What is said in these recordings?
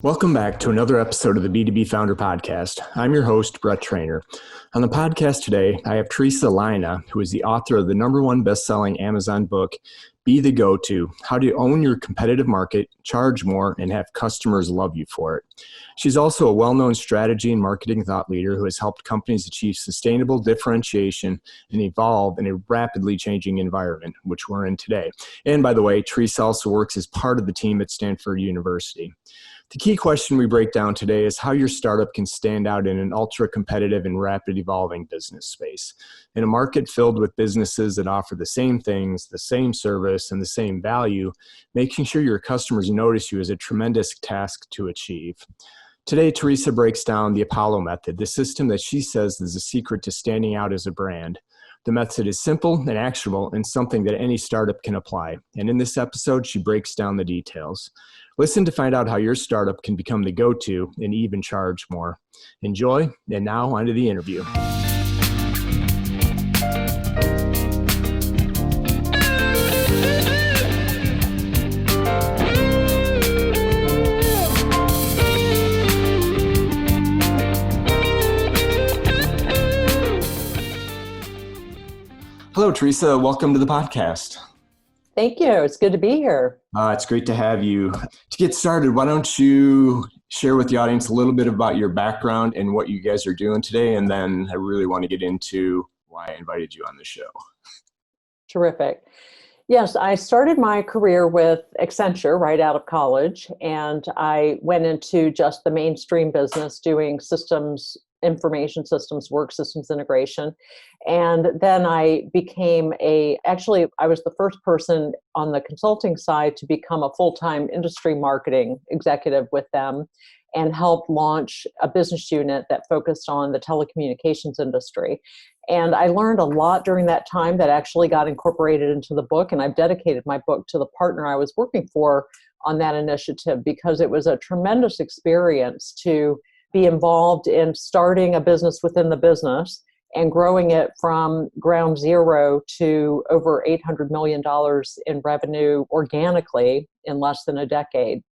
Welcome back to another episode of the B2B Founder Podcast. I'm your host, Brett Trainer. On the podcast today, I have Theresa, Lina, who is the author of the #1 best-selling Amazon book, Be the Go-To, How to Own Your Competitive Market, Charge More, and Have Customers Love You for It. She's also a well-known strategy and marketing thought leader who has helped companies achieve sustainable differentiation and evolve in a rapidly changing environment, which we're in today. And by the way, Theresa also works as part of the team at Stanford University. The key question we break down today is how your startup can stand out in an ultra-competitive and rapidly evolving business space. In a market filled with businesses that offer the same things, the same service, and the same value, making sure your customers notice you is a tremendous task to achieve. Today, Theresa breaks down the Apollo method, the system that she says is the secret to standing out as a brand. The method is simple and actionable and something that any startup can apply. And in this episode, she breaks down the details. Listen to find out how your startup can become the go-to and even charge more. Enjoy, and now on to the interview. Hello, Theresa. Welcome to the podcast. Thank you. It's good to be here. It's great to have you. To get started, why don't you share with the audience a little bit about your background and what you guys are doing today, and then I really want to get into why I invited you on the show. Terrific. Yes, I started my career with Accenture right out of college, and I went into just the mainstream business doing systems, information systems, work systems integration. And then I became I was the first person on the consulting side to become a full-time industry marketing executive with them and helped launch a business unit that focused on the telecommunications industry. And I learned a lot during that time that actually got incorporated into the book. And I've dedicated my book to the partner I was working for on that initiative because it was a tremendous experience to be involved in starting a business within the business and growing it from ground zero to over $800 million in revenue organically in less than a decade.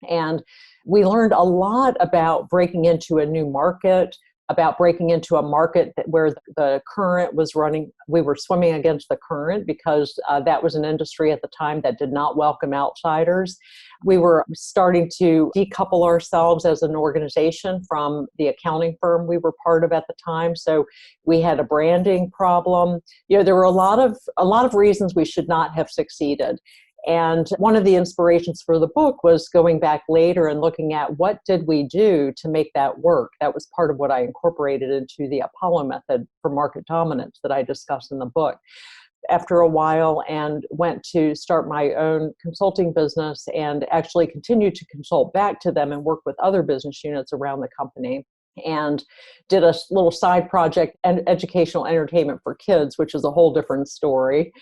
And we learned a lot about breaking into a new market, about breaking into a market where the current was running. We were swimming against the current because that was an industry at the time that did not welcome outsiders. We were starting to decouple ourselves as an organization from the accounting firm we were part of at the time. So we had a branding problem. There were a lot of reasons we should not have succeeded. And one of the inspirations for the book was going back later and looking at what did we do to make that work. That was part of what I incorporated into the Apollo method for market dominance that I discussed in the book. After a while, and went to start my own consulting business and actually continued to consult back to them and work with other business units around the company. And did a little side project and educational entertainment for kids, which is a whole different story.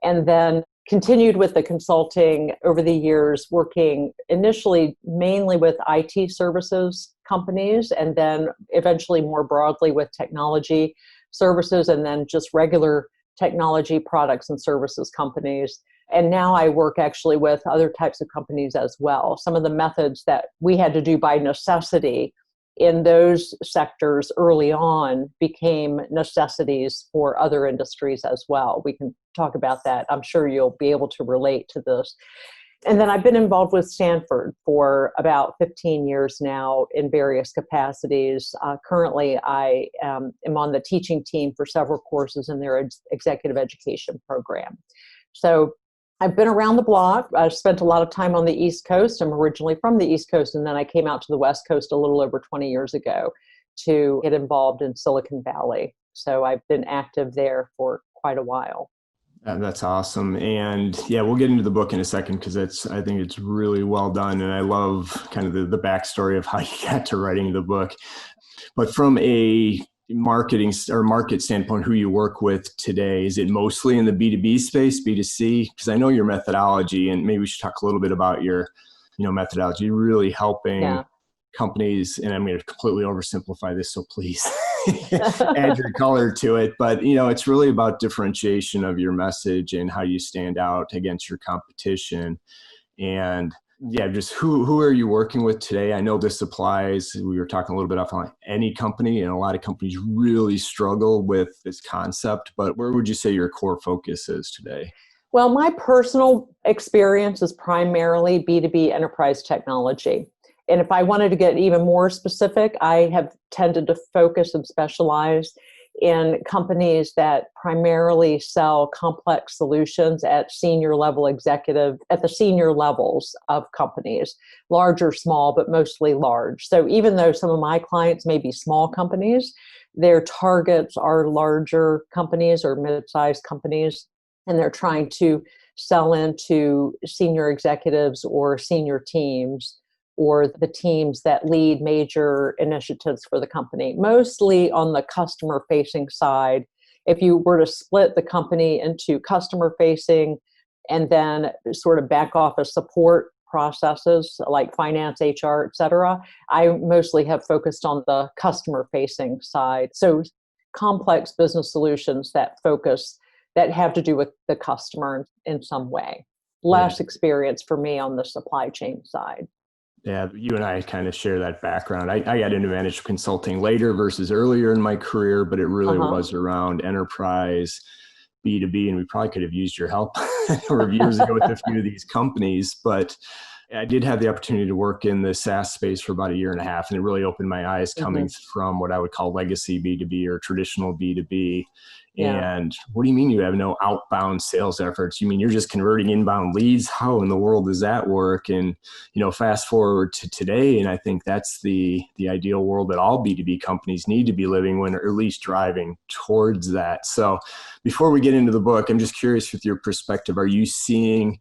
And then continued with the consulting over the years, working initially mainly with IT services companies, and then eventually more broadly with technology services, and then just regular technology products and services companies. And now I work actually with other types of companies as well. Some of the methods that we had to do by necessity in those sectors early on became necessities for other industries as well. We can talk about that. I'm sure you'll be able to relate to this. And then I've been involved with Stanford for about 15 years now in various capacities. Currently, I am on the teaching team for several courses in their executive education program. So I've been around the block. I've spent a lot of time on the East Coast. I'm originally from the East Coast, and then I came out to the West Coast a little over 20 years ago to get involved in Silicon Valley. So I've been active there for quite a while. That's awesome. And yeah, we'll get into the book in a second because I think it's really well done. And I love kind of the backstory of how you got to writing the book. But from a marketing or market standpoint, who you work with today, is it mostly in the B2B space, B2C? Because I know your methodology, and maybe we should talk a little bit about your methodology, really helping companies, and I'm going to completely oversimplify this, so please add your color to it. But, it's really about differentiation of your message and how you stand out against your competition. And Yeah, just who are you working with today? I know this applies. We were talking a little bit off on any company, and a lot of companies really struggle with this concept. But where would you say your core focus is today? Well, my personal experience is primarily B2B enterprise technology. And if I wanted to get even more specific, I have tended to focus and specialize in companies that primarily sell complex solutions at at the senior levels of companies, large or small, but mostly large. So even though some of my clients may be small companies, their targets are larger companies or mid-sized companies, and they're trying to sell into senior executives or senior teams or the teams that lead major initiatives for the company, mostly on the customer facing side. If you were to split the company into customer facing and then sort of back office support processes like finance, HR, et cetera, I mostly have focused on the customer facing side. So complex business solutions that have to do with the customer in some way. Yeah. Less experience for me on the supply chain side. Yeah, you and I kind of share that background. I got into management consulting later versus earlier in my career, but it really was around enterprise B2B, and we probably could have used your help years ago with a few of these companies. But I did have the opportunity to work in the SaaS space for about a year and a half, and it really opened my eyes coming from what I would call legacy B2B or traditional B2B. Yeah. And what do you mean you have no outbound sales efforts? You mean you're just converting inbound leads? How in the world does that work? And, fast forward to today, and I think that's the ideal world that all B2B companies need to be living in, or at least driving towards that. So before we get into the book, I'm just curious with your perspective, are you seeing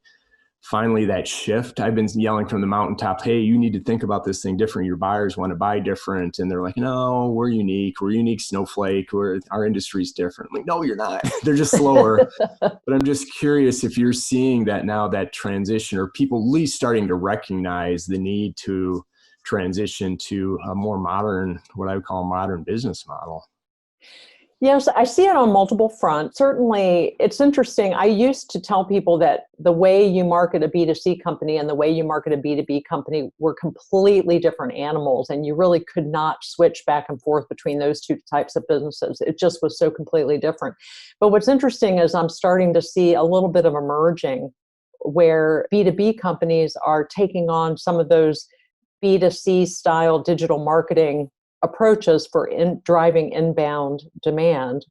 finally that shift? I've been yelling from the mountaintop, hey, you need to think about this thing different. Your buyers want to buy different. And they're like, no, we're unique. We're unique snowflake. Our industry's different. I'm like, no, you're not. They're just slower. But I'm just curious if you're seeing that now, that transition, or people at least starting to recognize the need to transition to a more modern, what I would call a modern business model. Yes, I see it on multiple fronts. Certainly, it's interesting. I used to tell people that the way you market a B2C company and the way you market a B2B company were completely different animals, and you really could not switch back and forth between those two types of businesses. It just was so completely different. But what's interesting is I'm starting to see a little bit of a merging where B2B companies are taking on some of those B2C style digital marketing approaches for driving inbound demand.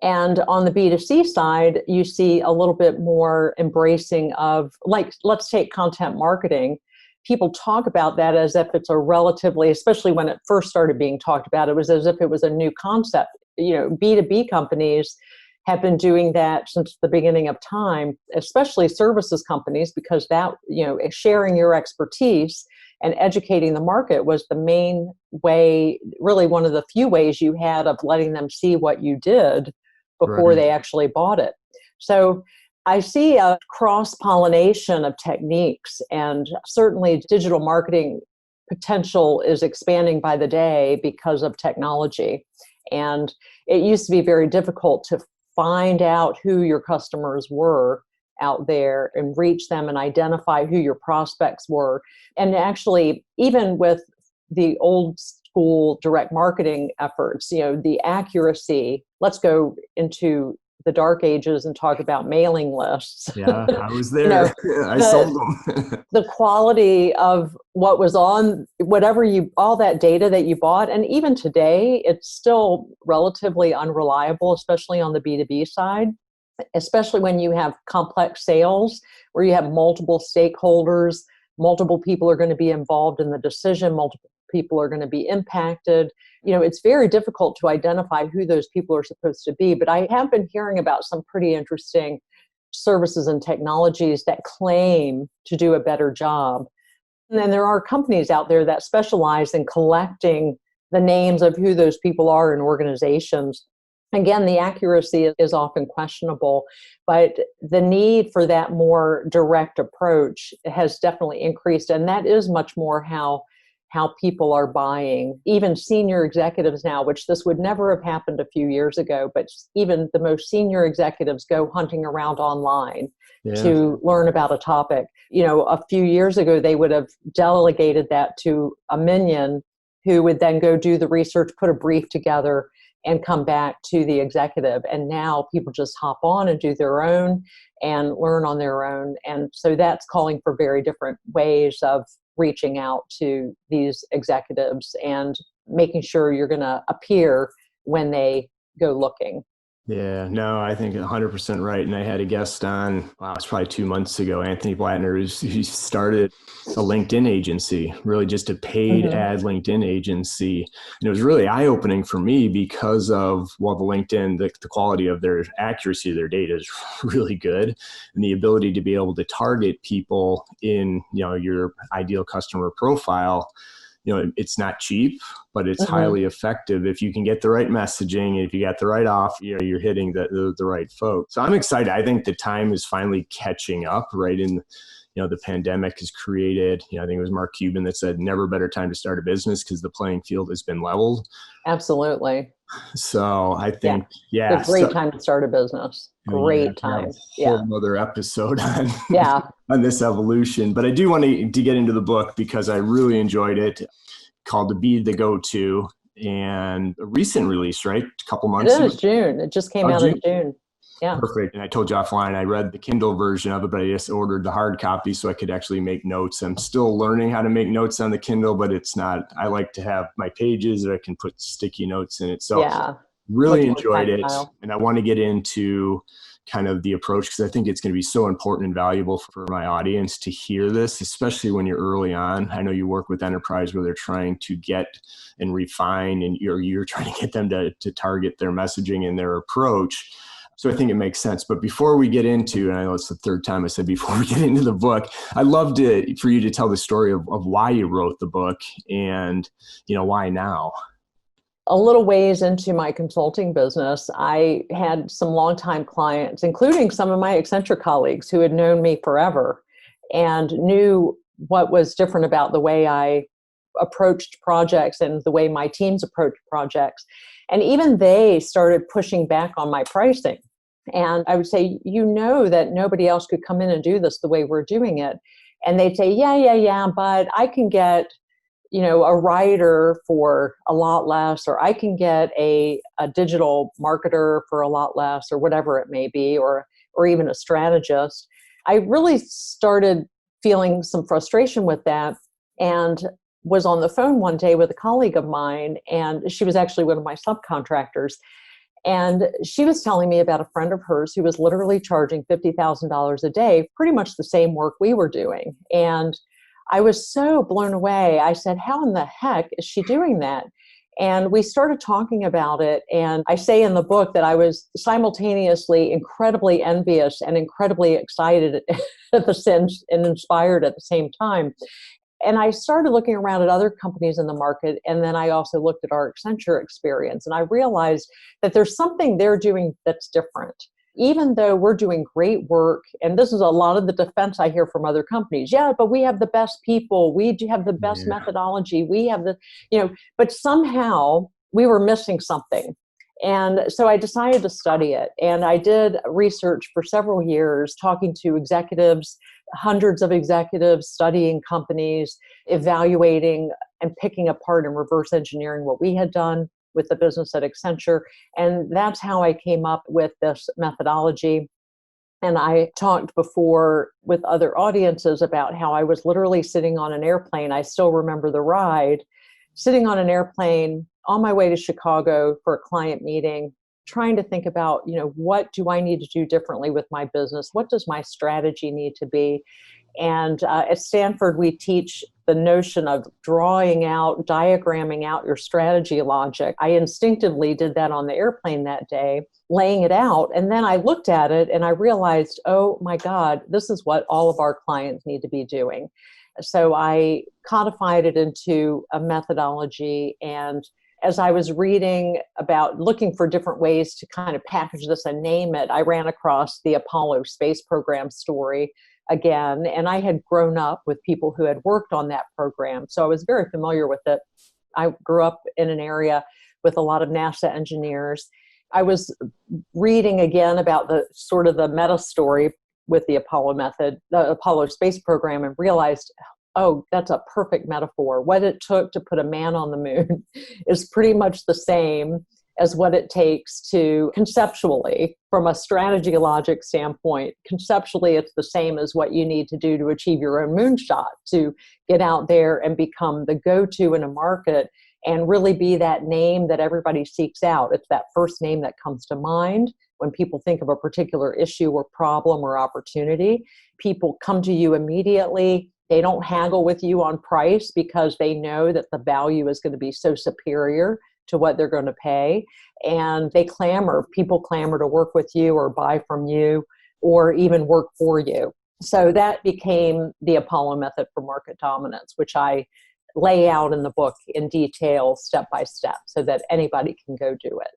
And on the B2C side, you see a little bit more embracing of, like, let's take content marketing. People talk about that as if it's a relatively, especially when it first started being talked about, it was as if it was a new concept. B2B companies have been doing that since the beginning of time, especially services companies, because that, sharing your expertise and educating the market was the main way, really one of the few ways you had of letting them see what you did before they actually bought it. So I see a cross-pollination of techniques, and certainly digital marketing potential is expanding by the day because of technology. And it used to be very difficult to find out who your customers were out there and reach them and identify who your prospects were. And actually, even with the old school direct marketing efforts, the accuracy, let's go into the dark ages and talk about mailing lists. Yeah, I was there. I sold them. The quality of what was on all that data that you bought. And even today, it's still relatively unreliable, especially on the B2B side. Especially when you have complex sales where you have multiple stakeholders, multiple people are going to be involved in the decision, multiple people are going to be impacted. It's very difficult to identify who those people are supposed to be. But I have been hearing about some pretty interesting services and technologies that claim to do a better job. And then there are companies out there that specialize in collecting the names of who those people are in organizations. Again, the accuracy is often questionable, but the need for that more direct approach has definitely increased. And that is much more how how people are buying, even senior executives now, which this would never have happened a few years ago, but even the most senior executives go hunting around online Yeah. to learn about a topic. A few years ago, they would have delegated that to a minion who would then go do the research, put a brief together, and come back to the executive. And now people just hop on and do their own and learn on their own. And so that's calling for very different ways of reaching out to these executives and making sure you're going to appear when they go looking. Yeah, no, I think 100% right. And I had a guest on, wow, it's probably 2 months ago, Anthony Blattner, who started a LinkedIn agency, really just a paid ad LinkedIn agency. And it was really eye-opening for me because of, well, the LinkedIn, the quality of their accuracy of their data is really good. And the ability to be able to target people in, your ideal customer profile. It's not cheap, but it's highly effective if you can get the right messaging. If you got the right offer, you're hitting the right folks. So I'm excited. I think the time is finally catching up, right? In, the pandemic has created, I think it was Mark Cuban that said, never better time to start a business because the playing field has been leveled. Absolutely. So I think, It's a great time to start a business. Great time. A whole other episode on, Yeah. on this evolution. But I do want to get into the book because I really enjoyed it, called To Be the Go-To, and a recent release, right? A couple months ago. It is June. It just came out in June. Yeah. Perfect. And I told you offline, I read the Kindle version of it, but I just ordered the hard copy so I could actually make notes. I'm still learning how to make notes on the Kindle, but it's not, I like to have my pages that I can put sticky notes in it. So really enjoyed it. And I want to get into kind of the approach because I think it's going to be so important and valuable for my audience to hear this, especially when you're early on. I know you work with enterprise where they're trying to get and refine, and you're trying to get them to target their messaging and their approach. So I think it makes sense. But before we get into, and I know it's the third time I said before we get into the book, I'd love for you to tell the story of why you wrote the book and, why now. A little ways into my consulting business, I had some longtime clients, including some of my Accenture colleagues who had known me forever and knew what was different about the way I approached projects and the way my teams approached projects. And even they started pushing back on my pricing. And I would say, that nobody else could come in and do this the way we're doing it. And they'd say, yeah, but I can get a writer for a lot less, or I can get a digital marketer for a lot less, or whatever it may be, or even a strategist. I really started feeling some frustration with that and was on the phone one day with a colleague of mine, and she was actually one of my subcontractors. And she was telling me about a friend of hers who was literally charging $50,000 a day, pretty much the same work we were doing. And I was so blown away. I said, how in the heck is she doing that? And we started talking about it. And I say in the book that I was simultaneously incredibly envious and incredibly excited at the sense and inspired at the same time. And I started looking around at other companies in the market. And then I also looked at our Accenture experience. And I realized that there's something they're doing that's different. Even though we're doing great work, and this is a lot of the defense I hear from other companies. Yeah, but we have the best people. We do have the best methodology. We have but somehow we were missing something. And so I decided to study it. And I did research for several years, talking to executives, hundreds of executives, studying companies, evaluating and picking apart and reverse engineering what we had done with the business at Accenture. And that's how I came up with this methodology. And I talked before with other audiences about how I was literally sitting on an airplane. I still remember the ride, sitting on an airplane on my way to Chicago for a client meeting, trying to think about, what do I need to do differently with my business? What does my strategy need to be? And at Stanford, we teach the notion of drawing out, diagramming out your strategy logic. I instinctively did that on the airplane that day, laying it out. And then I looked at it and I realized, oh my God, this is what all of our clients need to be doing. So I codified it into a methodology. And as I was reading about looking for different ways to kind of package this and name it, I ran across the Apollo space program story again. And I had grown up with people who had worked on that program, so I was very familiar with it. I grew up in an area with a lot of NASA engineers. I was reading again about the sort of the meta story with the Apollo method, the Apollo space program, and realized, oh, that's a perfect metaphor. What it took to put a man on the moon is pretty much the same as what it takes to conceptually, from a strategy logic standpoint, conceptually, it's the same as what you need to do to achieve your own moonshot, to get out there and become the go-to in a market and really be that name that everybody seeks out. It's that first name that comes to mind when people think of a particular issue or problem or opportunity. People come to you immediately. They don't haggle with you on price because they know that the value is going to be so superior to what they're going to pay. And they clamor, people clamor to work with you or buy from you or even work for you. So that became the Apollo method for market dominance, which I lay out in the book in detail, step by step, so that anybody can go do it.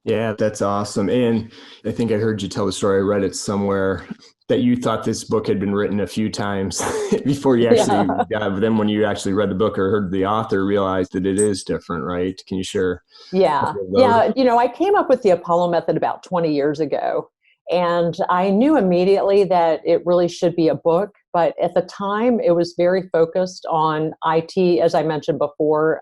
Yeah, that's awesome. And I think I heard you tell the story, I read it somewhere, that you thought this book had been written a few times before you actually got, then when you actually read the book or heard the author, realized that it is different, right? Can you share? Yeah. I came up with the Apollo method about 20 years ago, and I knew immediately that it really should be a book. But at the time, it was very focused on IT, as I mentioned before.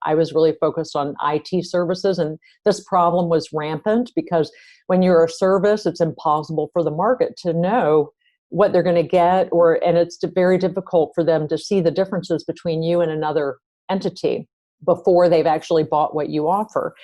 I was really focused on IT services, and this problem was rampant because when you're a service, it's impossible for the market to know what they're going to get, and it's very difficult for them to see the differences between you and another entity before they've actually bought what you offer.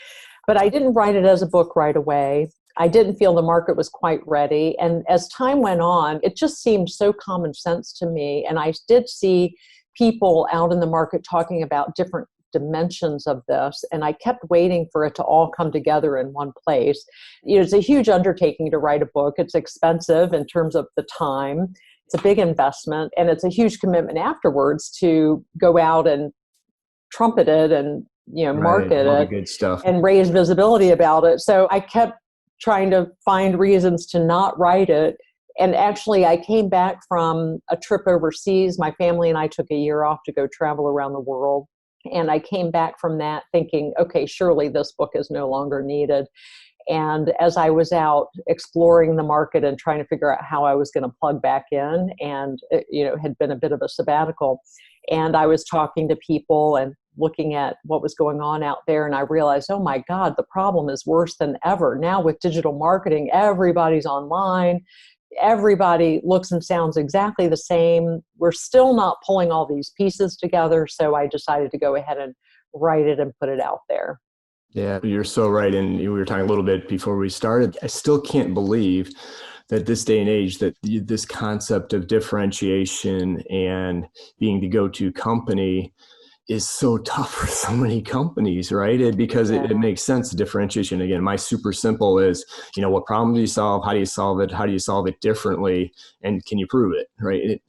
But I didn't write it as a book right away. I didn't feel the market was quite ready. And as time went on, it just seemed so common sense to me. And I did see people out in the market talking about different dimensions of this, and I kept waiting for it to all come together in one place. It's a huge undertaking to write a book. It's expensive in terms of the time. It's a big investment, and it's a huge commitment afterwards to go out and trumpet it and market all the it good stuff and raise visibility about it. So I kept trying to find reasons to not write it. And actually, I came back from a trip overseas. My family and I took a year off to go travel around the world. And I came back from that thinking, okay, surely this book is no longer needed. And as I was out exploring the market and trying to figure out how I was going to plug back in, and it had been a bit of a sabbatical, and I was talking to people and looking at what was going on out there, and I realized, oh my God, the problem is worse than ever. Now with digital marketing, everybody's online. Everybody looks and sounds exactly the same. We're still not pulling all these pieces together. So I decided to go ahead and write it and put it out there. Yeah, you're so right. And we were talking a little bit before we started. I still can't believe that this day and age, that this concept of differentiation and being the go-to company is so tough for so many companies, right? Because it makes sense. The differentiation, again, my super simple is, what problem do you solve? How do you solve it? How do you solve it differently? And can you prove it, right? It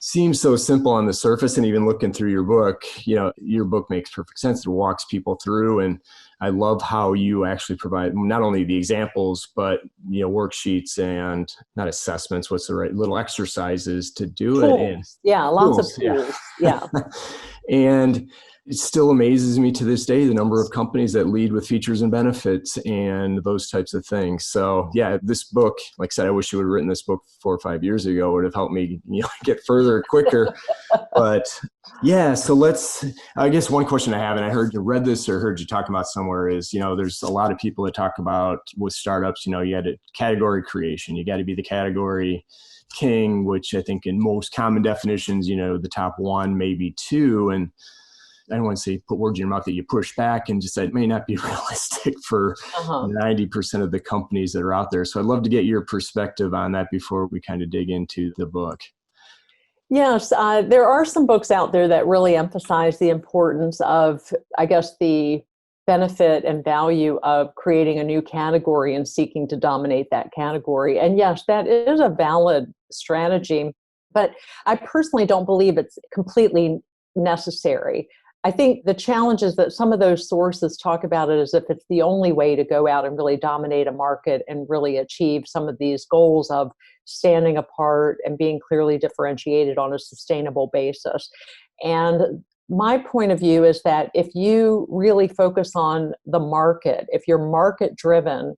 seems so simple on the surface, and even looking through your book, your book makes perfect sense. It walks people through, and I love how you actually provide not only the examples, but worksheets and not assessments. What's the right little exercises to do tools. it in? Lots of tools. Yeah. And it still amazes me to this day, the number of companies that lead with features and benefits and those types of things. So this book, like I said, I wish you would have written this book 4 or 5 years ago. It would have helped me get further quicker. But so I guess one question I have, and I heard you read this or heard you talk about somewhere, is, there's a lot of people that talk about with startups, you had a category creation. You got to be the category king, which I think in most common definitions, the top one, maybe two. And I don't want to say put words in your mouth that you push back and just say it may not be realistic for 90% of the companies that are out there. So I'd love to get your perspective on that before we kind of dig into the book. Yes, there are some books out there that really emphasize the importance of, I guess, the benefit and value of creating a new category and seeking to dominate that category. And yes, that is a valid strategy, but I personally don't believe it's completely necessary. I think the challenge is that some of those sources talk about it as if it's the only way to go out and really dominate a market and really achieve some of these goals of standing apart and being clearly differentiated on a sustainable basis. And my point of view is that if you really focus on the market, if you're market driven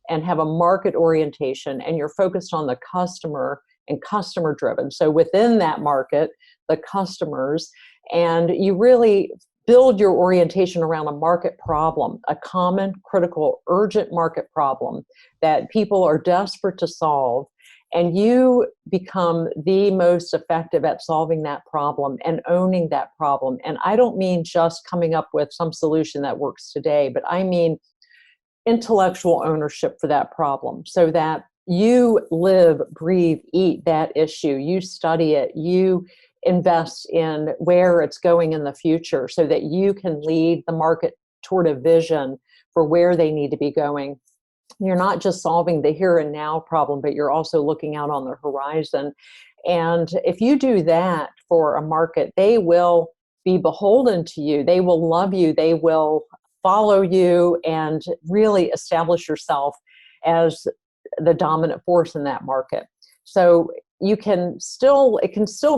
and have a market orientation and you're focused on the customer and customer driven, so within that market, the customers, and you really build your orientation around a market problem, a common, critical, urgent market problem that people are desperate to solve, and you become the most effective at solving that problem and owning that problem. And I don't mean just coming up with some solution that works today, but I mean intellectual ownership for that problem, so that you live, breathe, eat that issue, you study it, you invest in where it's going in the future so that you can lead the market toward a vision for where they need to be going. You're not just solving the here and now problem, but you're also looking out on the horizon. And if you do that for a market, they will be beholden to you. They will love you. They will follow you and really establish yourself as the dominant force in that market. So it can still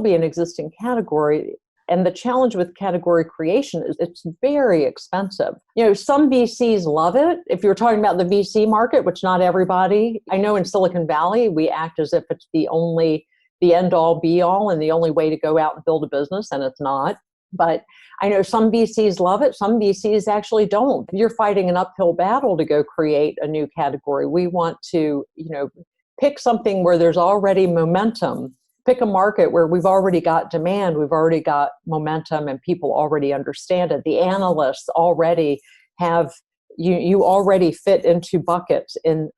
be an existing category. And the challenge with category creation is it's very expensive. Some VCs love it. If you're talking about the VC market, which not everybody, I know in Silicon Valley, we act as if it's the end all be all and the only way to go out and build a business, and it's not. But I know some VCs love it. Some VCs actually don't. You're fighting an uphill battle to go create a new category. We want to, pick something where there's already momentum. Pick a market where we've already got demand, we've already got momentum, and people already understand it. The analysts already have, you already fit into buckets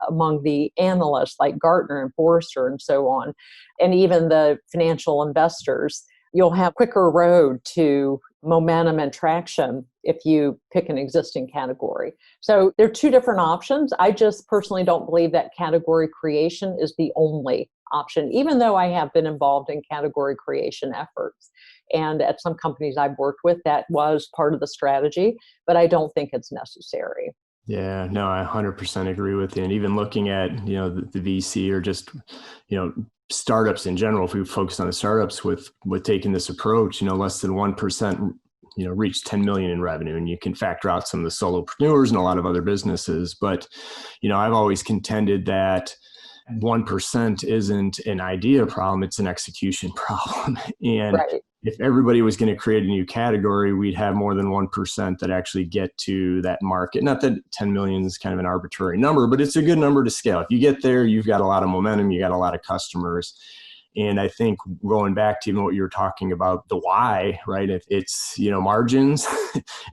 among the analysts like Gartner and Forrester and so on. And even the financial investors, you'll have quicker road to momentum and traction if you pick an existing category. So there are two different options. I just personally don't believe that category creation is the only option, even though I have been involved in category creation efforts. And at some companies I've worked with, that was part of the strategy, but I don't think it's necessary. Yeah, no, I 100% agree with you. And even looking at, the VC or just, startups in general, if we focus on the startups with taking this approach, less than 1%, reach 10 million in revenue, and you can factor out some of the solopreneurs and a lot of other businesses. But, I've always contended that 1% isn't an idea problem, it's an execution problem. And Right. if everybody was going to create a new category, we'd have more than 1% that actually get to that market. Not that 10 million is kind of an arbitrary number, but it's a good number to scale. If you get there, you've got a lot of momentum, you got a lot of customers. And I think going back to even what you were talking about, the why, right? It's, margins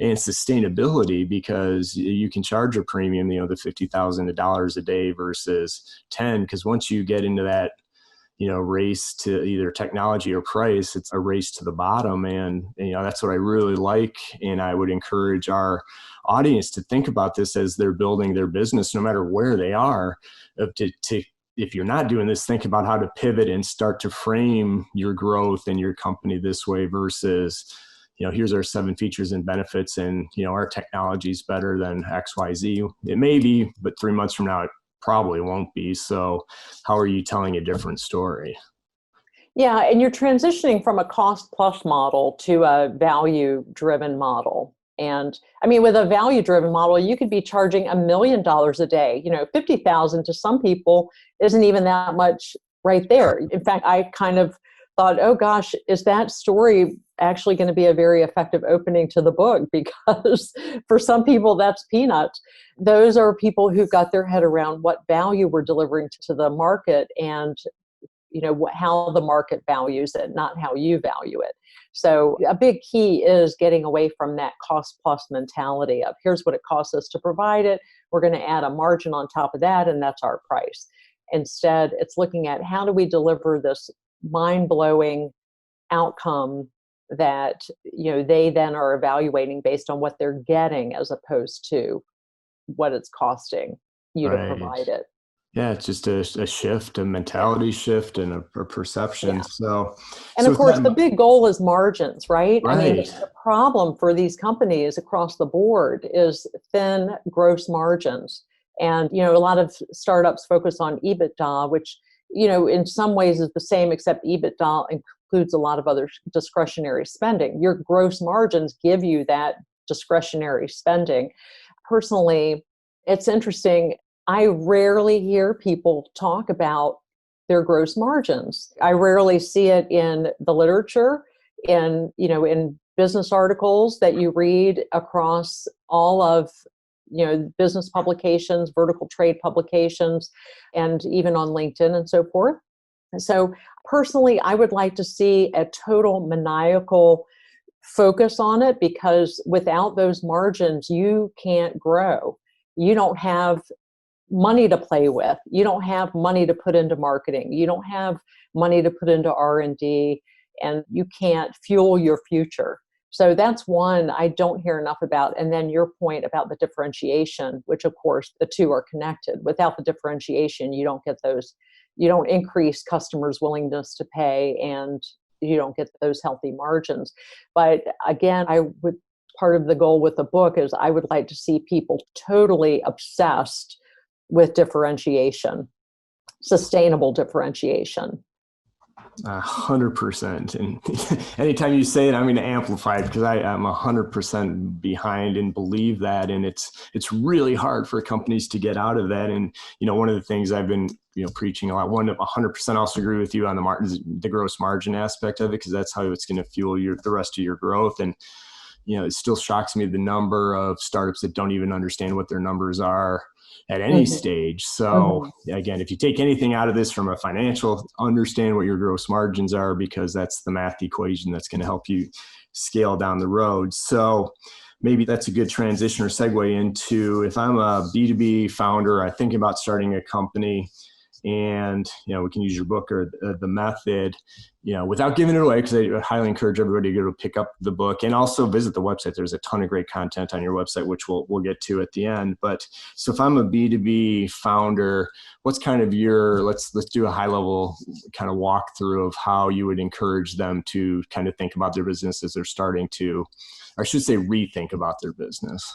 and sustainability, because you can charge a premium, the $50,000 a day versus 10, because once you get into that, race to either technology or price, it's a race to the bottom. And, that's what I really like. And I would encourage our audience to think about this as they're building their business, no matter where they are, if you're not doing this, think about how to pivot and start to frame your growth and your company this way versus, here's our 7 features and benefits, and, our technology is better than XYZ. It may be, but 3 months from now, it probably won't be. So how are you telling a different story? Yeah, and you're transitioning from a cost plus model to a value driven model. And I mean, with a value driven model, you could be charging $1 million a day. 50,000 to some people isn't even that much right there. In fact, I kind of thought, oh gosh, is that story actually going to be a very effective opening to the book? Because for some people, that's peanuts. Those are people who've got their head around what value we're delivering to the market, and how the market values it, not how you value it. So a big key is getting away from that cost plus mentality of here's what it costs us to provide it. We're going to add a margin on top of that, and that's our price. Instead, it's looking at how do we deliver this mind-blowing outcome that they then are evaluating based on what they're getting as opposed to what it's costing you to provide it. Yeah, it's just a shift, a Yeah. mentality shift, and a perception. Yeah. So, And so of with course, the that, big goal is margins, right? I mean, right? the problem for these companies across the board is thin gross margins. And, a lot of startups focus on EBITDA, which, in some ways is the same, except EBITDA includes a lot of other discretionary spending. Your gross margins give you that discretionary spending. Personally, it's interesting. I rarely hear people talk about their gross margins. I rarely see it in the literature, in business articles that you read across all of business publications, vertical trade publications, and even on LinkedIn and so forth. So personally, I would like to see a total maniacal focus on it, because without those margins, you can't grow. You don't have money to play with. You don't have money to put into marketing. You don't have money to put into R&D, and you can't fuel your future. So that's one I don't hear enough about. And then your point about the differentiation, which of course the two are connected. Without the differentiation, you don't get those, you don't increase customers' willingness to pay, and you don't get those healthy margins. But again, part of the goal with the book is I would like to see people totally obsessed with differentiation, sustainable differentiation. 100%. And anytime you say it, I'm going to amplify it, because I'm 100% behind and believe that. And it's really hard for companies to get out of that. And, one of the things I've been, preaching a lot, 100% also agree with you on the gross margin aspect of it, because that's how it's going to fuel the rest of your growth. And, it still shocks me the number of startups that don't even understand what their numbers are at any Mm-hmm. stage. So Mm-hmm. again, if you take anything out of this from a financial, understand what your gross margins are, because that's the math equation that's going to help you scale down the road. So maybe that's a good transition or segue into, if I'm a B2B founder, I'm thinking about starting a company, and we can use your book or the method, without giving it away, because I highly encourage everybody to go pick up the book and also visit the website. There's a ton of great content on your website, which we'll get to at the end. But so if I'm a B2B founder, what's kind of let's do a high level kind of walkthrough of how you would encourage them to kind of think about their business as they're starting to, or I should say, rethink about their business.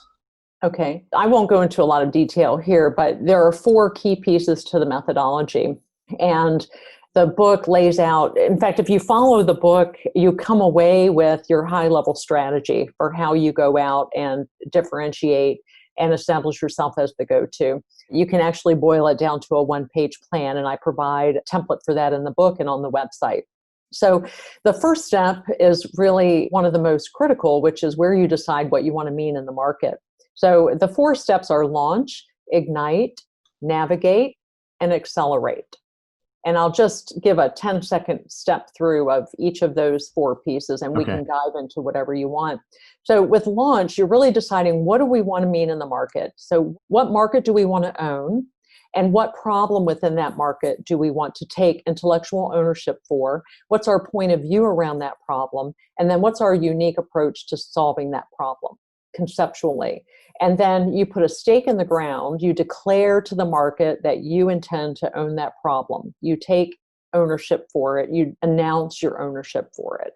Okay. I won't go into a lot of detail here, but there are 4 key pieces to the methodology. And the book lays out, in fact, if you follow the book, you come away with your high level strategy for how you go out and differentiate and establish yourself as the go-to. You can actually boil it down to a 1-page plan, and I provide a template for that in the book and on the website. So the first step is really one of the most critical, which is where you decide what you want to mean in the market. So the 4 steps are launch, ignite, navigate, and accelerate. And I'll just give a 10-second step through of each of those 4 pieces, and we Okay. can dive into whatever you want. So with launch, you're really deciding, what do we want to mean in the market? So what market do we want to own? And what problem within that market do we want to take intellectual ownership for? What's our point of view around that problem? And then what's our unique approach to solving that problem conceptually? And then you put a stake in the ground. You declare to the market that you intend to own that problem. You take ownership for it. You announce your ownership for it.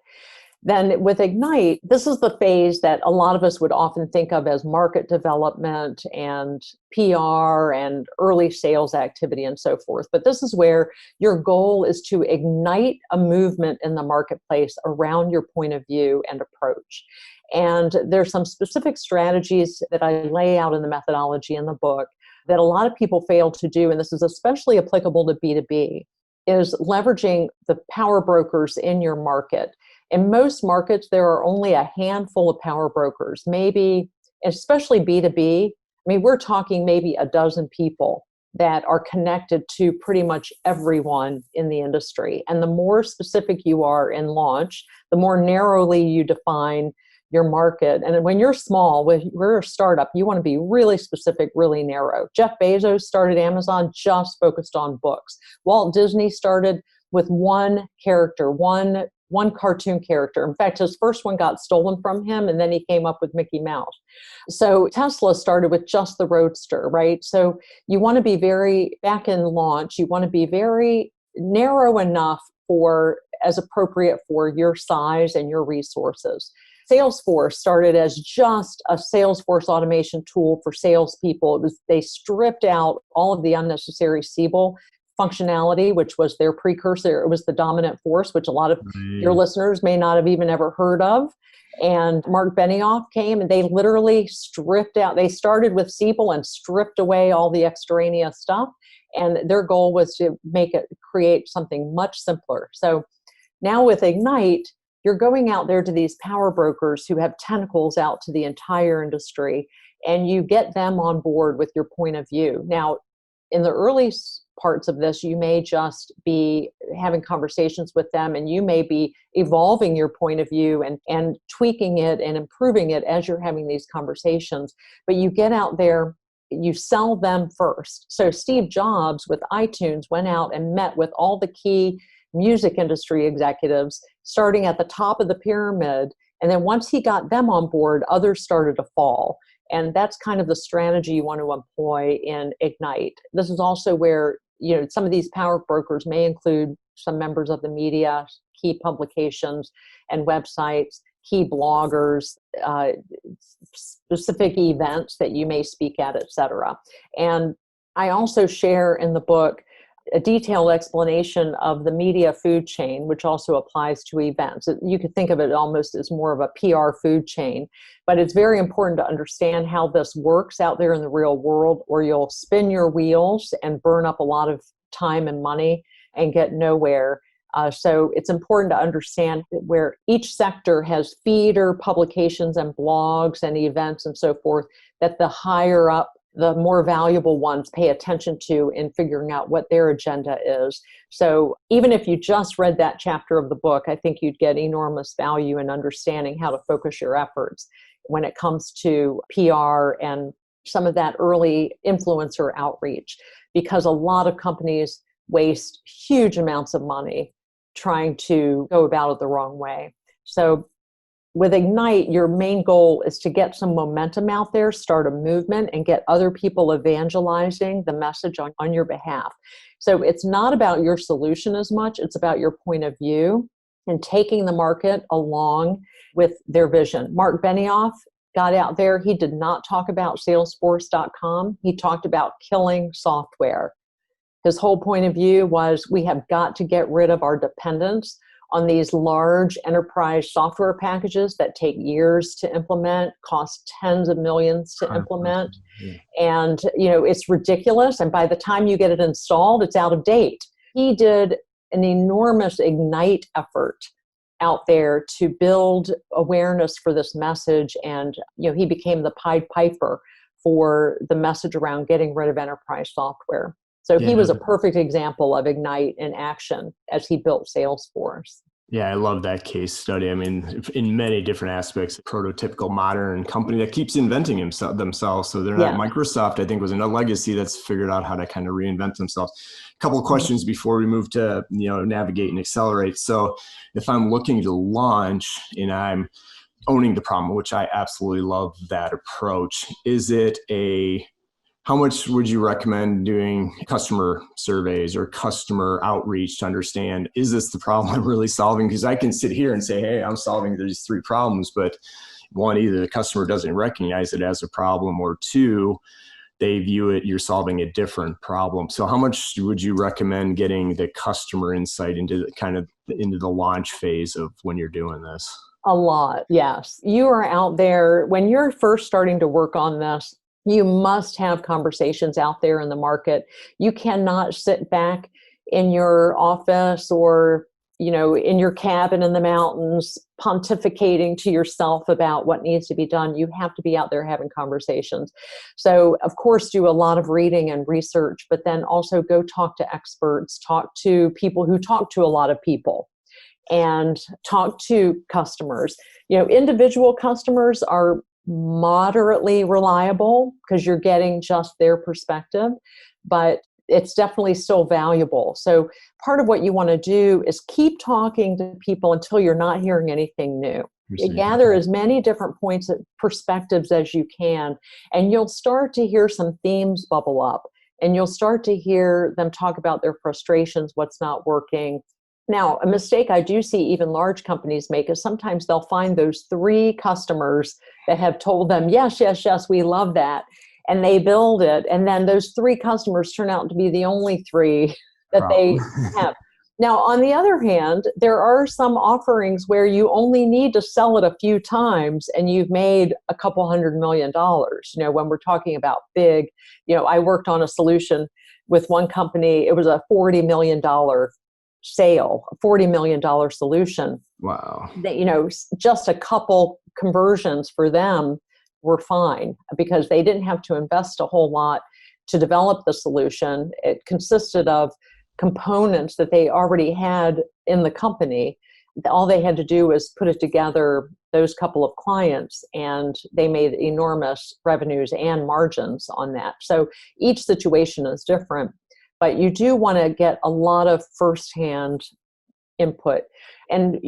Then with Ignite, this is the phase that a lot of us would often think of as market development and PR and early sales activity and so forth. But this is where your goal is to ignite a movement in the marketplace around your point of view and approach. And there's some specific strategies that I lay out in the methodology in the book that a lot of people fail to do, and this is especially applicable to B2B, is leveraging the power brokers in your market. In most markets, there are only a handful of power brokers, maybe, especially B2B. I mean, we're talking maybe a dozen people that are connected to pretty much everyone in the industry. And the more specific you are in launch, the more narrowly you define your market. And when you're small, when you're a startup, you want to be really specific, really narrow. Jeff Bezos started Amazon just focused on books. Walt Disney started with one character, one one cartoon character. In fact, his first one got stolen from him, and then he came up with Mickey Mouse. So Tesla started with just the Roadster, right? So you want to be back in launch, you want to be very narrow enough as appropriate for your size and your resources. Salesforce started as just a Salesforce automation tool for salespeople. They stripped out all of the unnecessary Siebel functionality, which was their precursor. It was the dominant force, which a lot of your listeners may not have even ever heard of. And Mark Benioff came and they literally stripped out. They started with Siebel and stripped away all the extraneous stuff. And their goal was to create something much simpler. So now with Ignite, you're going out there to these power brokers who have tentacles out to the entire industry, and you get them on board with your point of view. Now, in the early parts of this, you may just be having conversations with them, and you may be evolving your point of view and tweaking it and improving it as you're having these conversations. But you get out there, you sell them first. So Steve Jobs with iTunes went out and met with all the key music industry executives, starting at the top of the pyramid. And then once he got them on board, others started to fall. And that's kind of the strategy you want to employ in Ignite. This is also where, some of these power brokers may include some members of the media, key publications and websites, key bloggers, specific events that you may speak at, et cetera. And I also share in the book a detailed explanation of the media food chain, which also applies to events. You could think of it almost as more of a PR food chain, but it's very important to understand how this works out there in the real world, or you'll spin your wheels and burn up a lot of time and money and get nowhere. So it's important to understand where each sector has feeder publications and blogs and events and so forth, that the higher up, the more valuable ones pay attention to in figuring out what their agenda is. So even if you just read that chapter of the book, I think you'd get enormous value in understanding how to focus your efforts when it comes to PR and some of that early influencer outreach, because a lot of companies waste huge amounts of money trying to go about it the wrong way. So with Ignite, your main goal is to get some momentum out there, start a movement, and get other people evangelizing the message on your behalf. So it's not about your solution as much, it's about your point of view and taking the market along with their vision. Mark Benioff got out there. He did not talk about Salesforce.com. He talked about killing software. His whole point of view was we have got to get rid of our dependence on these large enterprise software packages that take years to implement, cost tens of millions to implement. And, it's ridiculous. And by the time you get it installed, it's out of date. He did an enormous Ignite effort out there to build awareness for this message. And, he became the Pied Piper for the message around getting rid of enterprise software. So he was a perfect example of Ignite in action as he built Salesforce. Yeah, I love that case study. I mean, in many different aspects, a prototypical modern company that keeps inventing themselves. So they're not Microsoft, I think, was a legacy that's figured out how to kind of reinvent themselves. A couple of questions before we move to, navigate and accelerate. So if I'm looking to launch and I'm owning the problem, which I absolutely love that approach, how much would you recommend doing customer surveys or customer outreach to understand, is this the problem I'm really solving? Because I can sit here and say, hey, I'm solving these 3 problems, but one, either the customer doesn't recognize it as a problem, or 2, they view it, you're solving a different problem. So how much would you recommend getting the customer insight into the launch phase of when you're doing this? A lot, yes. You are out there, when you're first starting to work on this, you must have conversations out there in the market. You cannot sit back in your office or, in your cabin in the mountains, pontificating to yourself about what needs to be done. You have to be out there having conversations. So, of course, do a lot of reading and research, but then also go talk to experts, talk to people who talk to a lot of people, and talk to customers. Individual customers are moderately reliable because you're getting just their perspective. But it's definitely still valuable. So part of what you want to do is keep talking to people until you're not hearing anything new. Gather as many different points of perspectives as you can, and you'll start to hear some themes bubble up, and you'll start to hear them talk about their frustrations, what's not working. Now, a mistake I do see even large companies make is sometimes they'll find those 3 customers that have told them, yes, yes, yes, we love that. And they build it. And then those 3 customers turn out to be the only 3 that they have. Now, on the other hand, there are some offerings where you only need to sell it a few times and you've made a couple $100 million. When we're talking about big, I worked on a solution with one company. It was a $40 million sale, a $40 million solution. Wow. Just a couple conversions for them were fine because they didn't have to invest a whole lot to develop the solution. It consisted of components that they already had in the company. All they had to do was put it together, those couple of clients, and they made enormous revenues and margins on that. So each situation is different, but you do want to get a lot of firsthand input. And,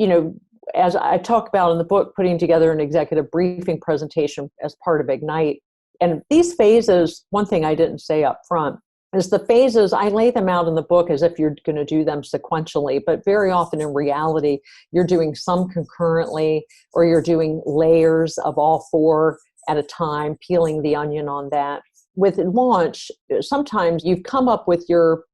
as I talk about in the book, putting together an executive briefing presentation as part of Ignite. And these phases, one thing I didn't say up front, is the phases, I lay them out in the book as if you're going to do them sequentially, but very often in reality, you're doing some concurrently, or you're doing layers of all 4 at a time, peeling the onion on that. With launch, sometimes you've come up with your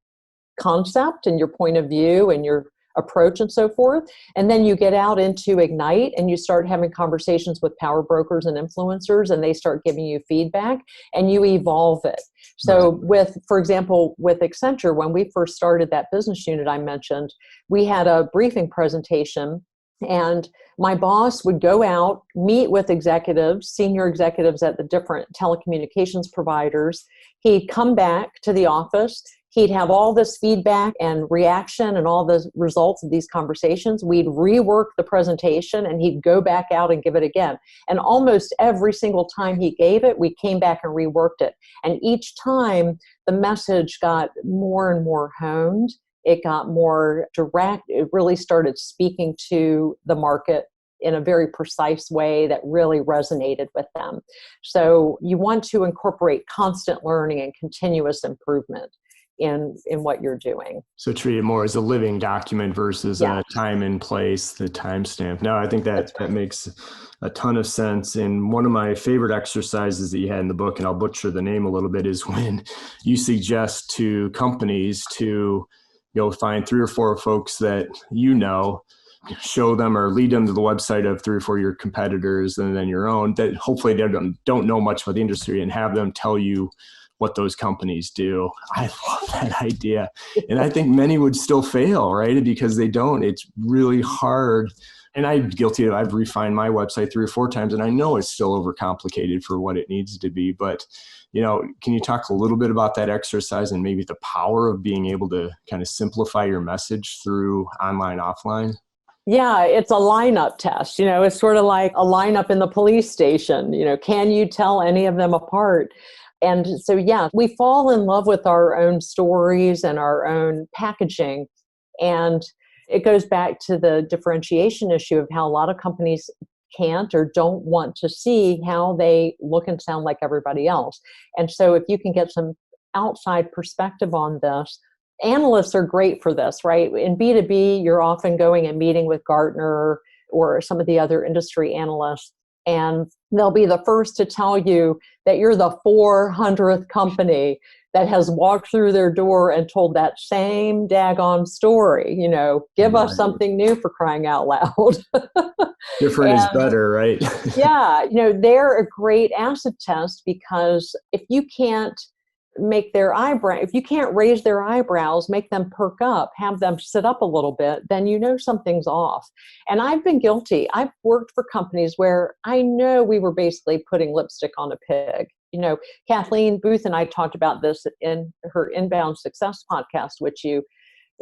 concept and your point of view and your approach and so forth. And then you get out into Ignite and you start having conversations with power brokers and influencers, and they start giving you feedback and you evolve it. So for example, with Accenture, when we first started that business unit I mentioned, we had a briefing presentation, and my boss would go out, meet with executives, senior executives at the different telecommunications providers. He'd come back to the office. He'd have all this feedback and reaction and all the results of these conversations. We'd rework the presentation and he'd go back out and give it again. And almost every single time he gave it, we came back and reworked it. And each time the message got more and more honed. It got more direct. It really started speaking to the market in a very precise way that really resonated with them. So you want to incorporate constant learning and continuous improvement in what you're doing. So treat it more as a living document versus a time and place, the timestamp. No, I think that makes a ton of sense. And one of my favorite exercises that you had in the book, and I'll butcher the name a little bit, is when you suggest to companies to find 3 or 4 folks that show them or lead them to the website of 3 or 4 of your competitors and then your own, that hopefully they don't know much about the industry, and have them tell you what those companies do. I love that idea. And I think many would still fail, right? Because they don't. It's really hard. And I'm guilty of, I've refined my website 3 or 4 times, and I know it's still overcomplicated for what it needs to be. But, can you talk a little bit about that exercise and maybe the power of being able to kind of simplify your message through online, offline? Yeah, it's a lineup test. It's sort of like a lineup in the police station. Can you tell any of them apart? And so, we fall in love with our own stories and our own packaging. And it goes back to the differentiation issue of how a lot of companies can't or don't want to see how they look and sound like everybody else. And so if you can get some outside perspective on this, analysts are great for this, right? In B2B, you're often going and meeting with Gartner or some of the other industry analysts, and they'll be the first to tell you that you're the 400th company that has walked through their door and told that same daggone story. Give us something new, for crying out loud. Different is better, right? They're a great acid test, because if you can't if you can't raise their eyebrows, make them perk up, have them sit up a little bit, then something's off. And I've been guilty. I've worked for companies where I know we were basically putting lipstick on a pig. Kathleen Booth and I talked about this in her Inbound Success podcast, which you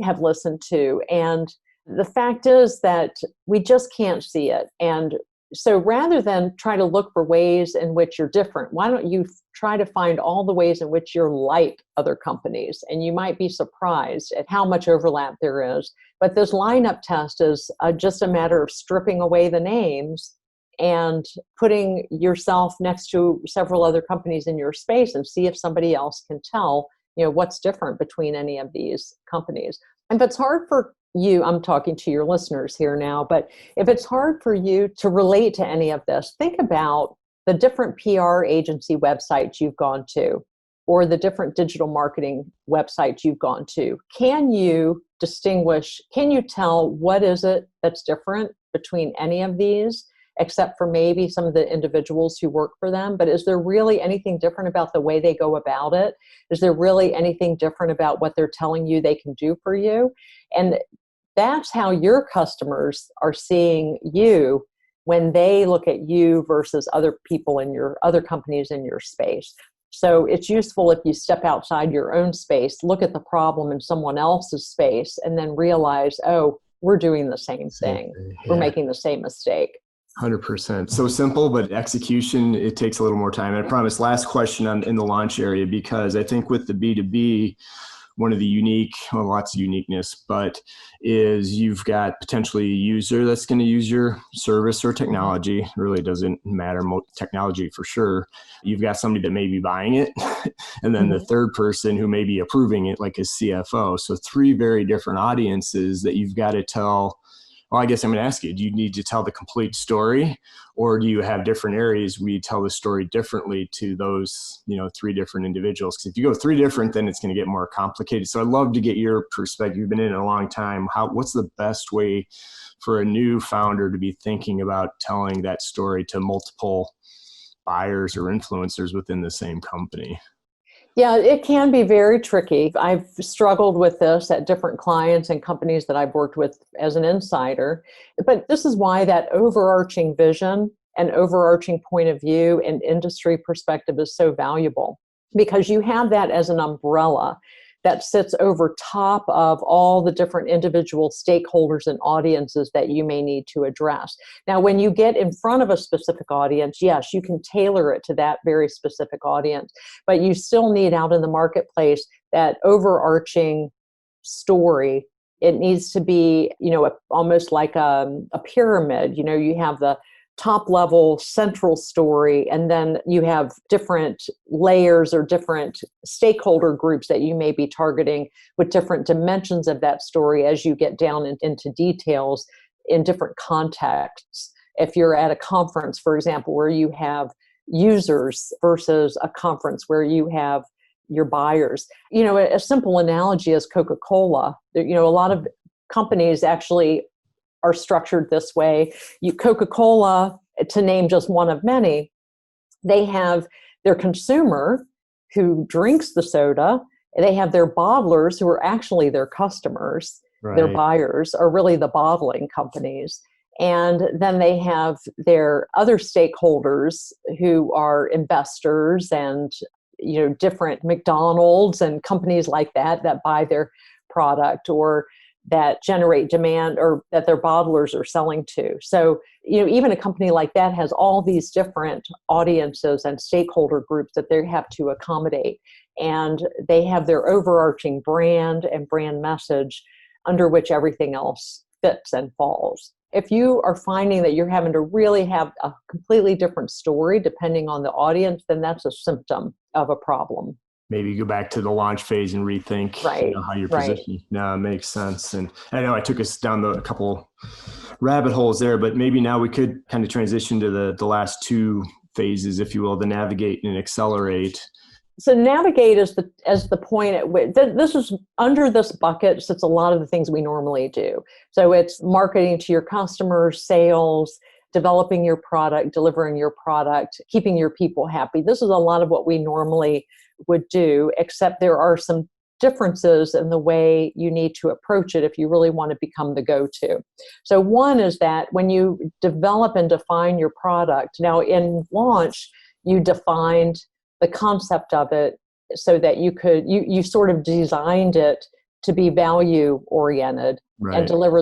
have listened to. And the fact is that we just can't see it. And So rather than try to look for ways in which you're different, why don't you try to find all the ways in which you're like other companies? And you might be surprised at how much overlap there is. But this lineup test is just a matter of stripping away the names and putting yourself next to several other companies in your space and see if somebody else can tell, what's different between any of these companies. And if it's hard for you, I'm talking to your listeners here now, but if it's hard for you to relate to any of this, think about the different PR agency websites you've gone to or the different digital marketing websites you've gone to. Can you distinguish, can you tell what is it that's different between any of these, except for maybe some of the individuals who work for them? But is there really anything different about the way they go about it? Is there really anything different about what they're telling you they can do for you? And that's how your customers are seeing you when they look at you versus other people in your other companies in your space. So it's useful if you step outside your own space, look at the problem in someone else's space, and then realize, oh, we're doing the same thing. Yeah. We're making the same mistake. 100%. So simple, but execution, it takes a little more time. And I promise, last question in the launch area, because I think with the B2B, one of the lots of uniqueness, but is you've got potentially a user that's going to use your service or technology. It really doesn't matter, technology for sure. You've got somebody that may be buying it, and then the third person who may be approving it, like a CFO. So 3 very different audiences that you've got to tell. Well, I guess I'm going to ask you, do you need to tell the complete story, or do you have different areas where you tell the story differently to those, 3 different individuals? Because if you go 3 different, then it's going to get more complicated. So I'd love to get your perspective. You've been in it a long time. What's the best way for a new founder to be thinking about telling that story to multiple buyers or influencers within the same company? Yeah, it can be very tricky. I've struggled with this at different clients and companies that I've worked with as an insider. But this is why that overarching vision and overarching point of view and industry perspective is so valuable, because you have that as an umbrella that sits over top of all the different individual stakeholders and audiences that you may need to address. Now, when you get in front of a specific audience, yes, you can tailor it to that very specific audience, but you still need out in the marketplace that overarching story. It needs to be, almost like a pyramid. You have the top level central story, and then you have different layers or different stakeholder groups that you may be targeting with different dimensions of that story as you get down into details in different contexts. If you're at a conference, for example, where you have users versus a conference where you have your buyers. A simple analogy is Coca-Cola. A lot of companies actually are structured this way. Coca-Cola, to name just one of many, they have their consumer who drinks the soda. They have their bottlers who are actually their customers. Right. Their buyers are really the bottling companies. And then they have their other stakeholders who are investors and different McDonald's and companies like that buy their product or that generate demand or that their bottlers are selling to. So, even a company like that has all these different audiences and stakeholder groups that they have to accommodate. And they have their overarching brand and brand message under which everything else fits and falls. If you are finding that you're having to really have a completely different story depending on the audience, then that's a symptom of a problem. Maybe go back to the launch phase and rethink how you're positioned. No, it makes sense. And I know I took us down a couple rabbit holes there, but maybe now we could kind of transition to the last 2 phases, if you will, the navigate and accelerate. So navigate is the point at which this is under this bucket sits a lot of the things we normally do. So it's marketing to your customers, sales, developing your product, delivering your product, keeping your people happy. This is a lot of what we normally would do, except there are some differences in the way you need to approach it if you really want to become the go-to. So one is that when you develop and define your product, now in launch, you defined the concept of it so that you sort of designed it to be value oriented. and Right. deliver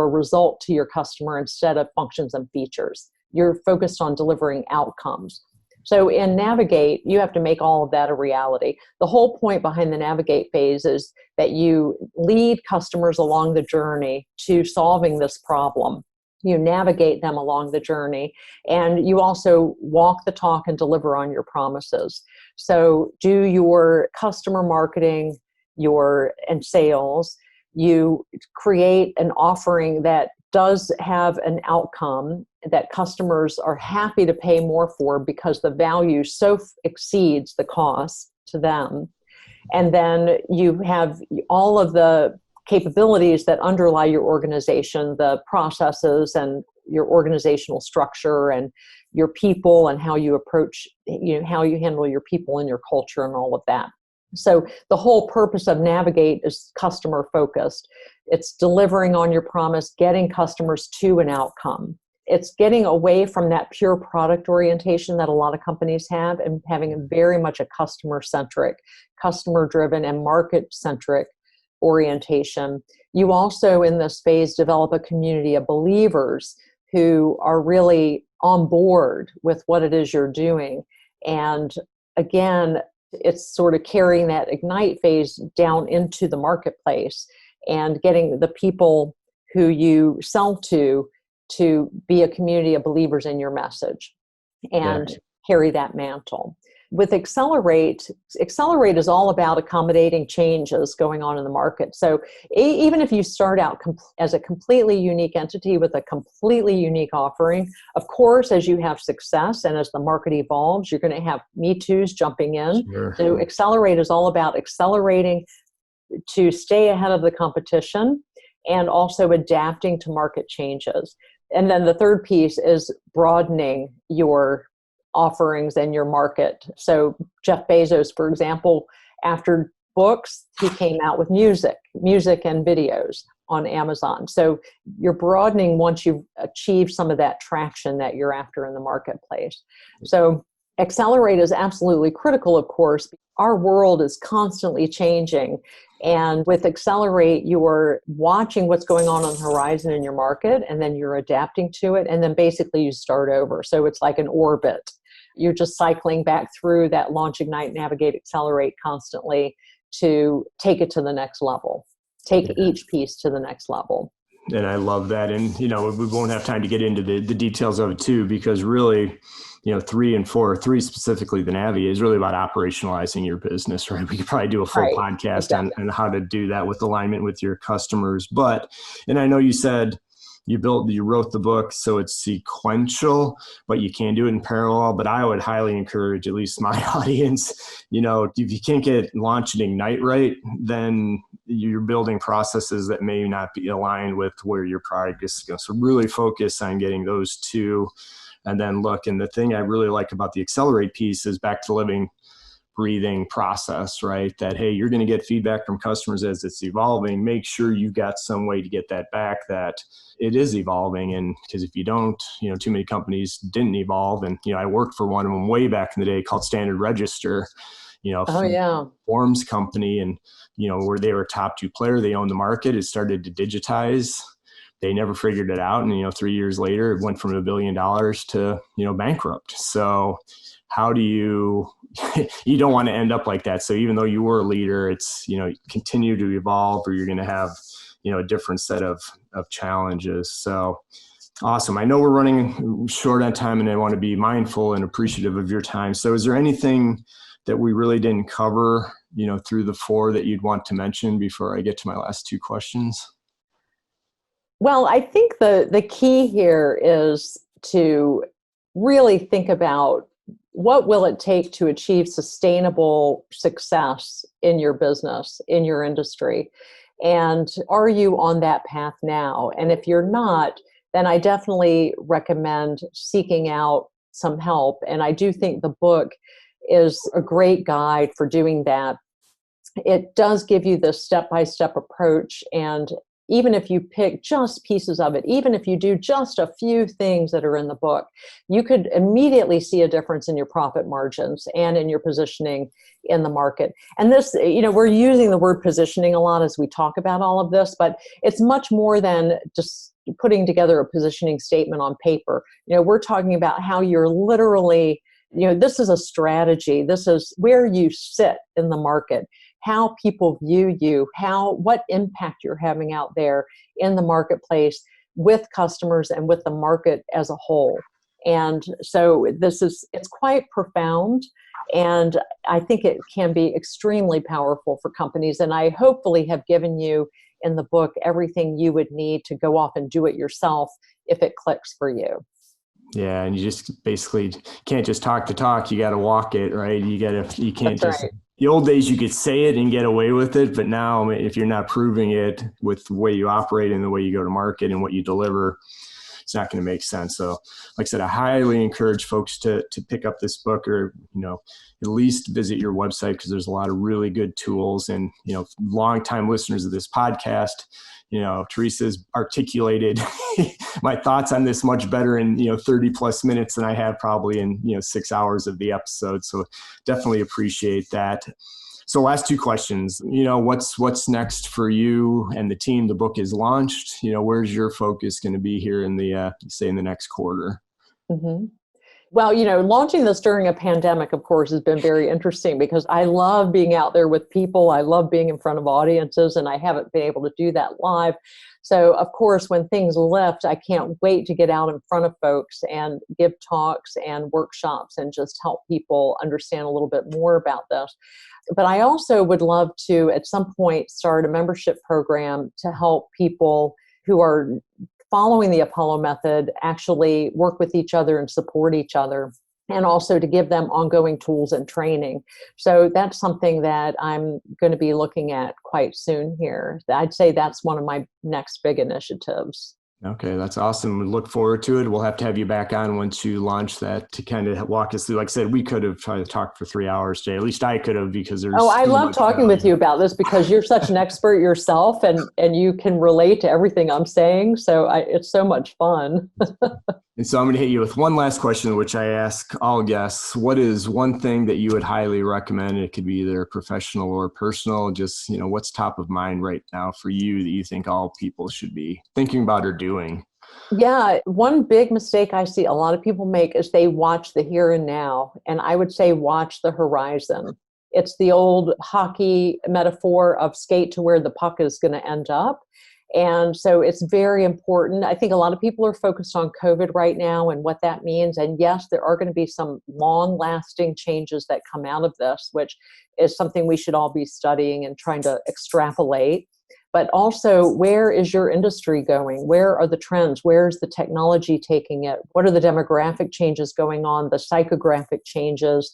a result to your customer instead of functions and features. You're focused on delivering outcomes. So in Navigate, you have to make all of that a reality. The whole point behind the Navigate phase is that you lead customers along the journey to solving this problem. You navigate them along the journey, and you also walk the talk and deliver on your promises. So do your customer marketing, and sales. You create an offering that does have an outcome that customers are happy to pay more for because the value so exceeds the cost to them. And then you have all of the capabilities that underlie your organization, the processes and your organizational structure and your people and how you approach, how you handle your people and your culture and all of that. So the whole purpose of Navigate is customer focused. It's delivering on your promise, getting customers to an outcome. It's getting away from that pure product orientation that a lot of companies have and having very much a customer-centric, customer-driven, and market-centric orientation. You also, in this phase, develop a community of believers who are really on board with what it is you're doing. And again, it's sort of carrying that Ignite phase down into the marketplace and getting the people who you sell to be a community of believers in your message and carry that mantle. With Accelerate is all about accommodating changes going on in the market. So even if you start out as a completely unique entity with a completely unique offering, of course, as you have success and as the market evolves, you're going to have Me Too's jumping in. Sure. So Accelerate is all about accelerating to stay ahead of the competition and also adapting to market changes. And then the third piece is broadening your offerings and your market. So Jeff Bezos, for example, after books, he came out with music and videos on Amazon. So you're broadening once you've achieved some of that traction that you're after in the marketplace. So Accelerate is absolutely critical, of course. Our world is constantly changing. And with Accelerate, you're watching what's going on the horizon in your market, and then you're adapting to it, and then basically you start over. So it's like an orbit. You're just cycling back through that launch, ignite, navigate, accelerate constantly to take it to the next level, take each piece to the next level. And I love that. And, we won't have time to get into the details of it too, because really, 3 and 4, 3 specifically, the Navi is really about operationalizing your business, right? We could probably do a full podcast on how to do that with alignment with your customers. And I know you said you wrote the book, so it's sequential, but you can do it in parallel. But I would highly encourage, at least my audience, if you can't get launch and ignite right, then you're building processes that may not be aligned with where your product is going. So really focus on getting those two. And then look, and the thing I really like about the Accelerate piece is back to living, breathing process, right? That, hey, you're going to get feedback from customers as it's evolving. Make sure you've got some way to get that back, that it is evolving. And because if you don't, too many companies didn't evolve. And, I worked for one of them way back in the day called Standard Register, forms company, and, where they were a top 2 player, they owned the market. It started to digitize. They never figured it out. And, 3 years later, it went from $1 billion to, bankrupt. So how do you don't want to end up like that. So even though you were a leader, it's, continue to evolve, or you're going to have, a different set of challenges. So awesome. I know we're running short on time, and I want to be mindful and appreciative of your time. So is there anything that we really didn't cover, through the 4 that you'd want to mention before I get to my last 2 questions? Well, I think the key here is to really think about what will it take to achieve sustainable success in your business, in your industry? And are you on that path now? And if you're not, then I definitely recommend seeking out some help. And I do think the book is a great guide for doing that. It does give you the step-by-step approach and even if you pick just pieces of it, even if you do just a few things that are in the book, you could immediately see a difference in your profit margins and in your positioning in the market. And this, we're using the word positioning a lot as we talk about all of this, but it's much more than just putting together a positioning statement on paper. We're talking about how you're literally, this is a strategy. This is where you sit in the market, how people view you, what impact you're having out there in the marketplace with customers and with the market as a whole. And so it's quite profound. And I think it can be extremely powerful for companies. And I hopefully have given you in the book everything you would need to go off and do it yourself if it clicks for you. Yeah, and you just basically can't just talk the talk. You got to walk it, right? You can't That's just. right. The old days you could say it and get away with it, but now if you're not proving it with the way you operate and the way you go to market and what you deliver, it's not going to make sense. So, like I said, I highly encourage folks to pick up this book, or at least visit your website, because there's a lot of really good tools. And longtime listeners of this podcast, Theresa's articulated my thoughts on this much better in 30 plus minutes than I have probably in 6 hours of the episode. So definitely appreciate that. So last two questions, what's next for you and the team? The book is launched. Where's your focus going to be here in the next quarter? Mm-hmm. Well, launching this during a pandemic, of course, has been very interesting because I love being out there with people. I love being in front of audiences, and I haven't been able to do that live. So, of course, when things lift, I can't wait to get out in front of folks and give talks and workshops and just help people understand a little bit more about this. But I also would love to, at some point, start a membership program to help people who are following the Apollo method actually work with each other and support each other, and also to give them ongoing tools and training. So that's something that I'm going to be looking at quite soon here. I'd say that's one of my next big initiatives. Okay, that's awesome. We look forward to it. We'll have to have you back on once you launch that to kind of walk us through. Like I said, we could have tried to talk for 3 hours today. At least I could have, because there's. Oh, I love talking with you about this because you're such an expert yourself, and you can relate to everything I'm saying. So it's so much fun. And so I'm going to hit you with one last question, which I ask all guests. What is one thing that you would highly recommend? It could be either professional or personal. Just, what's top of mind right now for you that you think all people should be thinking about or doing? Yeah, one big mistake I see a lot of people make is they watch the here and now. And I would say watch the horizon. It's the old hockey metaphor of skate to where the puck is going to end up. And so it's very important. I think a lot of people are focused on COVID right now and what that means. And yes, there are going to be some long-lasting changes that come out of this, which is something we should all be studying and trying to extrapolate. But also, where is your industry going? Where are the trends? Where is the technology taking it? What are the demographic changes going on? The psychographic changes?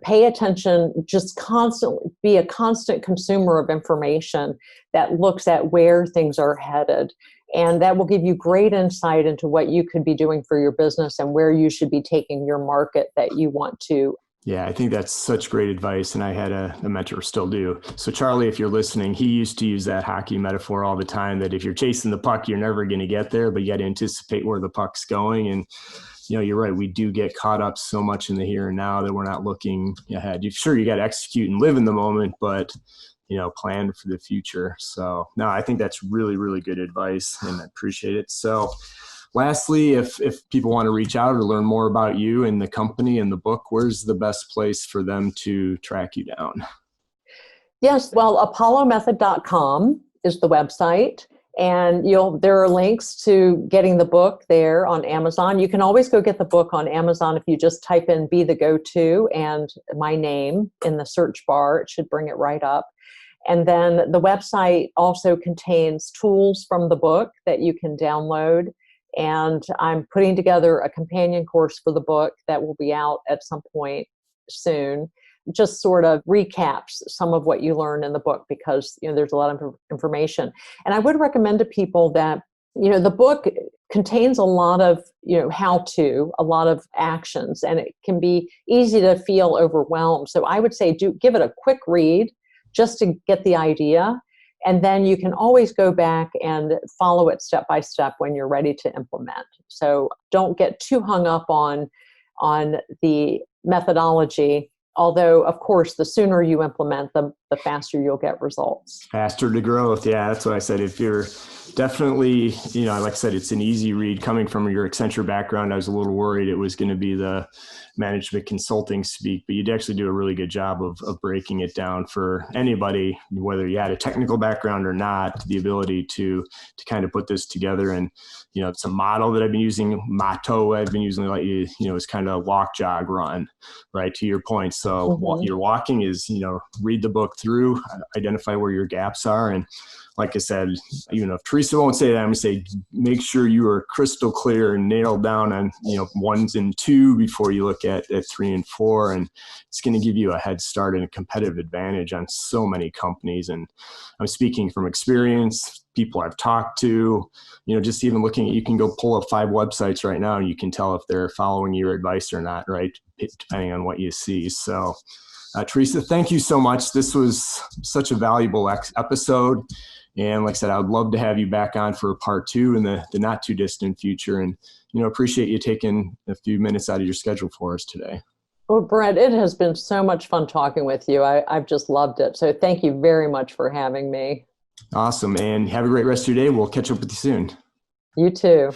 Pay attention, just constantly be a constant consumer of information that looks at where things are headed. And that will give you great insight into what you could be doing for your business and where you should be taking your market that you want to. Yeah, I think that's such great advice. And I had a mentor, still do. So Charlie, if you're listening, he used to use that hockey metaphor all the time, that if you're chasing the puck, you're never going to get there, but you got to anticipate where the puck's going. And, you're right. We do get caught up so much in the here and now that we're not looking ahead. Sure, you got to execute and live in the moment, but, plan for the future. So no, I think that's really, really good advice, and I appreciate it. So lastly, if people want to reach out or learn more about you and the company and the book, where's the best place for them to track you down? Yes, well, apollomethod.com is the website. And there are links to getting the book there on Amazon. You can always go get the book on Amazon if you just type in Be the Go-To and my name in the search bar. It should bring it right up. And then the website also contains tools from the book that you can download. And I'm putting together a companion course for the book that will be out at some point soon. Just sort of recaps some of what you learn in the book, because there's a lot of information. And I would recommend to people that the book contains a lot of how-to, a lot of actions, and it can be easy to feel overwhelmed. So I would say give it a quick read just to get the idea, And then you can always go back and follow it step by step when you're ready to implement. So don't get too hung up on the methodology. Although, of course, the sooner you implement, the faster you'll get results. Faster to growth. Yeah, that's what I said. If you're definitely, like I said, it's an easy read. Coming from your Accenture background, I was a little worried it was going to be the management consulting speak, but you'd actually do a really good job of breaking it down for anybody, whether you had a technical background or not, the ability to kind of put this together. And, it's a model that I've been using, motto I've been using, like, is kind of walk, jog, run, right? To your point. So what you're walking is, read the book through, identify where your gaps are. And like I said, even if Theresa won't say that, I'm going to say, make sure you are crystal clear and nailed down on, 1s and 2 before you look at 3 and 4. And it's going to give you a head start and a competitive advantage on so many companies. And I'm speaking from experience, people I've talked to, just even looking at, you can go pull up 5 websites right now and you can tell if they're following your advice or not, right? Depending on what you see. So Theresa, thank you so much. This was such a valuable episode. And like I said, I would love to have you back on for part 2 in the not too distant future. And, appreciate you taking a few minutes out of your schedule for us today. Well, Brett, it has been so much fun talking with you. I've just loved it. So thank you very much for having me. Awesome. And have a great rest of your day. We'll catch up with you soon. You too.